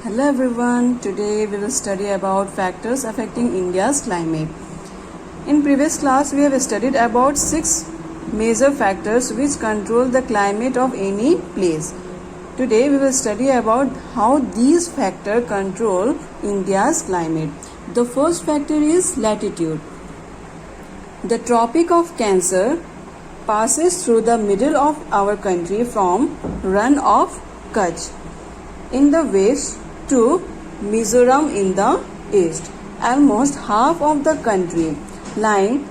Hello everyone, today we will study about factors affecting India's climate. In previous class we have studied about 6 major factors which control the climate of any place. Today we will study about how these factors control India's climate. The first factor is latitude. The Tropic of Cancer passes through the middle of our country from Rann of Kutch in the west to Mizoram in the east. Almost half of the country lying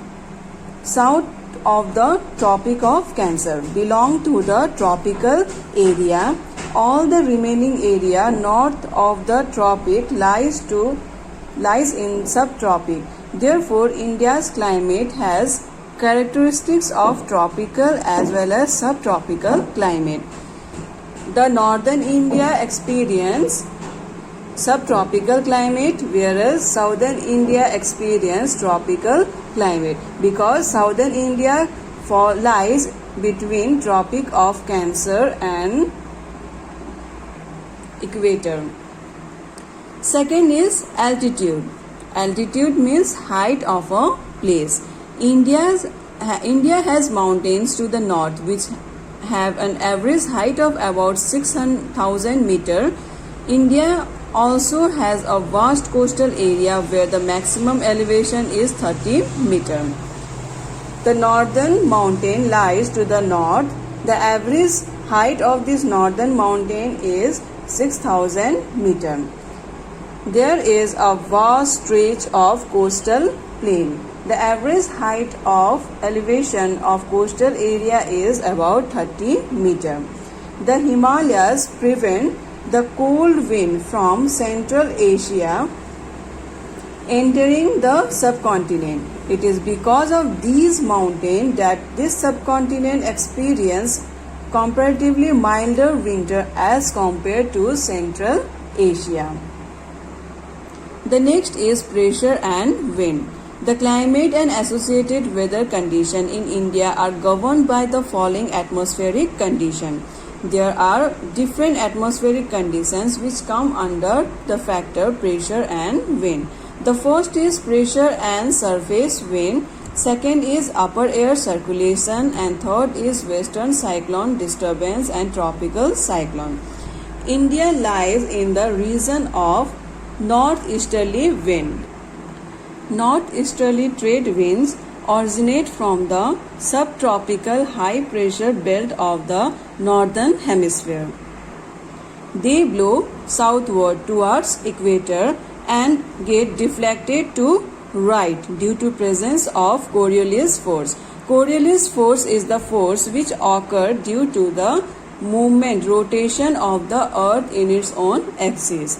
south of the Tropic of Cancer belong to the tropical area. All the remaining area north of the tropic lies in subtropic. Therefore, India's climate has characteristics of tropical as well as subtropical climate. The northern India experience subtropical climate, whereas southern India experience tropical climate, because southern India lies between Tropic of Cancer and equator. Second is altitude. Altitude means height of a place. India has mountains to the north which have an average height of about 6,000 meters. India also has a vast coastal area where the maximum elevation is 30 meters. The northern mountain lies to the north. The average height of this northern mountain is 6,000 meters. There is a vast stretch of coastal plain. The average height of elevation of coastal area is about 30 meters. The Himalayas prevent the cold wind from Central Asia entering the subcontinent. It is because of these mountains that this subcontinent experiences comparatively milder winter as compared to Central Asia. The next is pressure and wind. The climate and associated weather conditions in India are governed by the following atmospheric conditions. There are different atmospheric conditions which come under the factor pressure and wind. The first is pressure and surface wind. Second is upper air circulation, and third is western cyclone disturbance and tropical cyclone. India lies in the region of northeasterly wind. Northeasterly trade winds originate from the subtropical high pressure belt of the northern hemisphere. They blow southward towards equator and get deflected to right due to presence of Coriolis force. Coriolis force is the force which occurs due to the rotation of the earth in its own axis.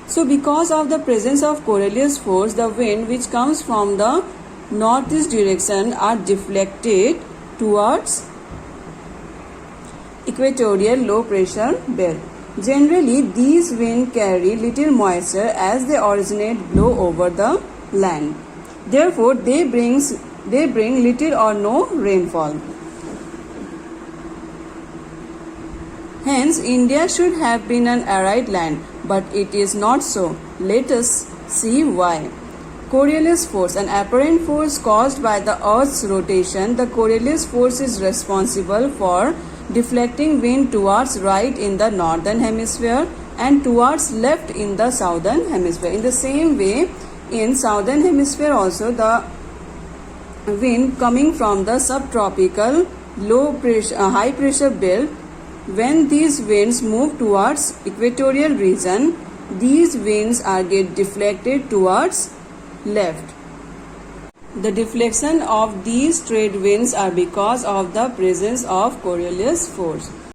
So because of the presence of Coriolis force, the wind which comes from the northeast direction are deflected towards equatorial low pressure belt. Generally, these winds carry little moisture as they blow over the land. Therefore, they bring little or no rainfall. Hence, India should have been an arid land, but it is not so. Let us see why. Coriolis force, an apparent force caused by the Earth's rotation. The Coriolis force is responsible for deflecting wind towards right in the northern hemisphere and towards left in the southern hemisphere. In the same way, in southern hemisphere also, the wind coming from the subtropical high pressure belt, when these winds move towards equatorial region, these winds get deflected towards left. The deflection of these trade winds are because of the presence of Coriolis force.